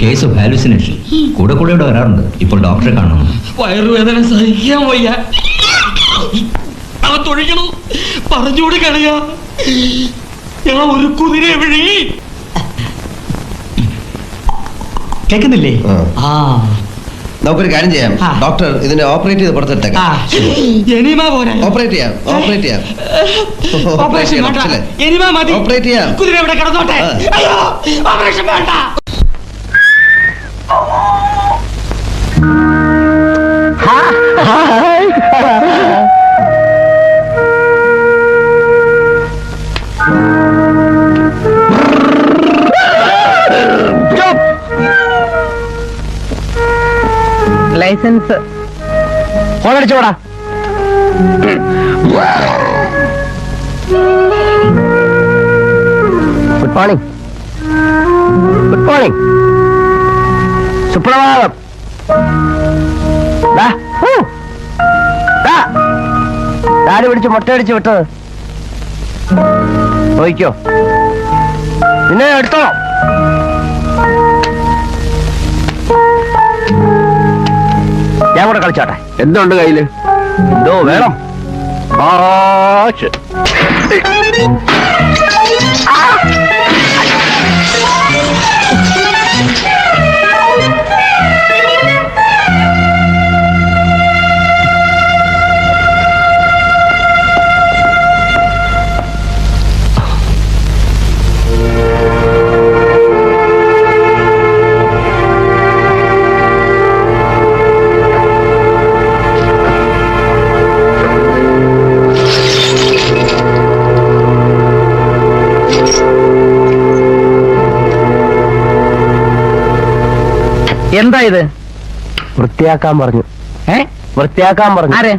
Case of hallucination കൂടെ കൂടെ ഇവിടെ വരാറുണ്ട്. ഇപ്പോൾ ഡോക്ടറെ കാണണം. വയറുവേദന സഹിക്കാൻ വയ്യ. അവൻ തൊഴിക്കണു പറഞ്ഞുകൂടി കളയാ. ഞാൻ ഒരു കുതിരയെ വിഴുങ്ങി. കേൾക്കുന്നില്ലേ? ആ, നമുക്കൊരു കാര്യം ചെയ്യാം. ഡോക്ടർ ഇതിനെ ഓപ്പറേറ്റ് ചെയ്ത് പുറത്തെടുത്തേക്കാം. ഓപ്പറേറ്റ് ചെയ്യാം. ഓപ്പറേറ്റ് ചെയ്യാം. കുതിര ഇവിടെ കിടന്നോട്ടെ. അയ്യോ, ഓപ്പറേഷൻ വേണ്ട. ലൈസൻസ് ഫോണടിച്ചോടാ. Good morning. Good morning. സുപ്രഭാതം. ആര് പിടിച്ച് മുട്ടയടിച്ച് വിട്ടത്? ചോദിക്കോ? നിന്നെ എടുത്തോ? ഞാൻ കൂടെ കളിച്ചോട്ടെ. എന്തുണ്ട് കയ്യില്? എന്തോ വേണം? എന്താ ഇത്? വൃത്തിയാക്കാൻ പറഞ്ഞു. വൃത്തിയാക്കാൻ പറഞ്ഞു. ആരെ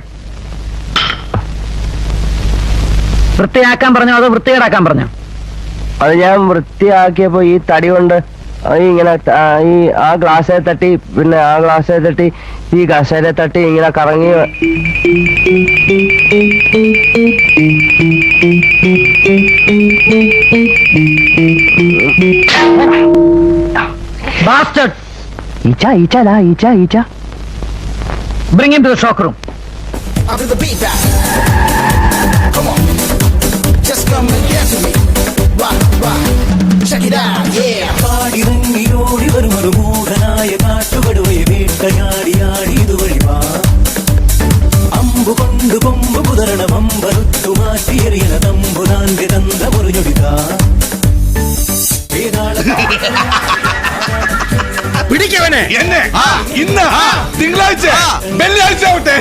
വൃത്തിയാക്കാൻ പറഞ്ഞോ അതോ വൃത്തികേടാക്കാൻ പറഞ്ഞോ? അത് ഞാൻ വൃത്തിയാക്കിയപ്പോ ഈ തടി കൊണ്ട് ഇങ്ങനെ ഈ ആ ഗ്ലാസ്സിൽ തട്ടി, പിന്നെ ആ ഗ്ലാസ്സിൽ തട്ടി, ഈ കസേര തട്ടി ഇങ്ങനെ കറങ്ങി. Bastard! Icha. Bring him to the shock room. After the beat back. Come on. Just come and dance with me. Rock. Check it out, yeah. കാടിറങ്ങി ഓടി വരുമൊരു മൂഢനായ കാട്ടുകടുവയെ വേട്ടയാടിയാടി ഇതുവഴിവാ. അമ്പു കൊണ്ട് കൊമ്പ് കുതരണ വമ്പറുത്തു മാറ്റിയെറിയണ തമ്പുരാന്റെ തന്ത പൊറിഞ്ഞൊടിതാ. പിടിക്കവനെ എന്നെ ഇന്ന് തിങ്കളാഴ്ച വെള്ളിയാഴ്ച ആവട്ടെ.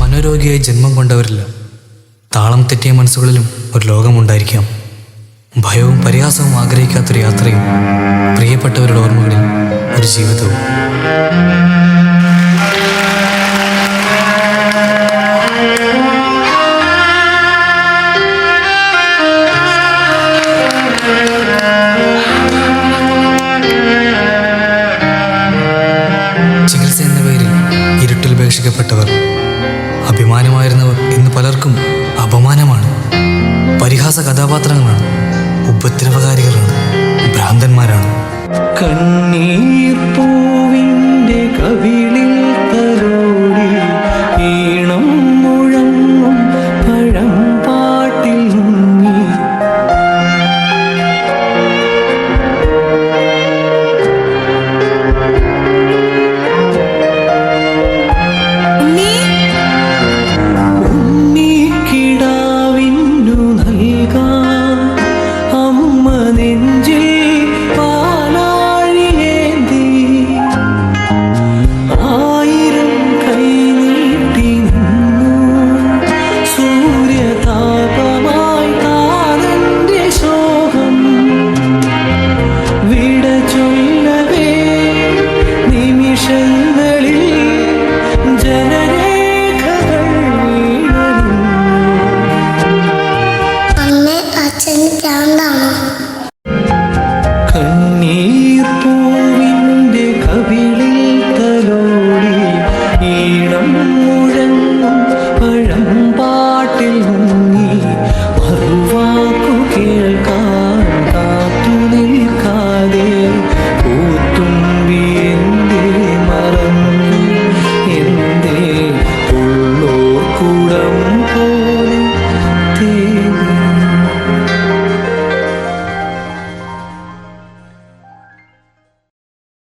മനോരോഗിയായി ജന്മം കൊണ്ടവരില്ല. താളം തെറ്റിയ മനസ്സുകളിലും ഒരു ലോകമുണ്ടായിരിക്കാം. ഭയവും പരിഹാസവും ആഗ്രഹിക്കാത്തൊരു യാത്രയും പ്രിയപ്പെട്ടവരുടെ ഓർമ്മകളിൽ ഒരു ജീവിതവും. ചികിത്സ എന്ന പേരിൽ ഇരുട്ടിൽ ഉപേക്ഷിക്കപ്പെട്ടവർ, അഭിമാനമായിരുന്നവർ ഇന്ന് പലർക്കും അപമാനമാണ്. പരിഹാസ കഥാപാത്രങ്ങളാണ്, ഉപദ്രവകാരികളാണ്, ഭ്രാന്തന്മാരാണ്. കണ്ണീർ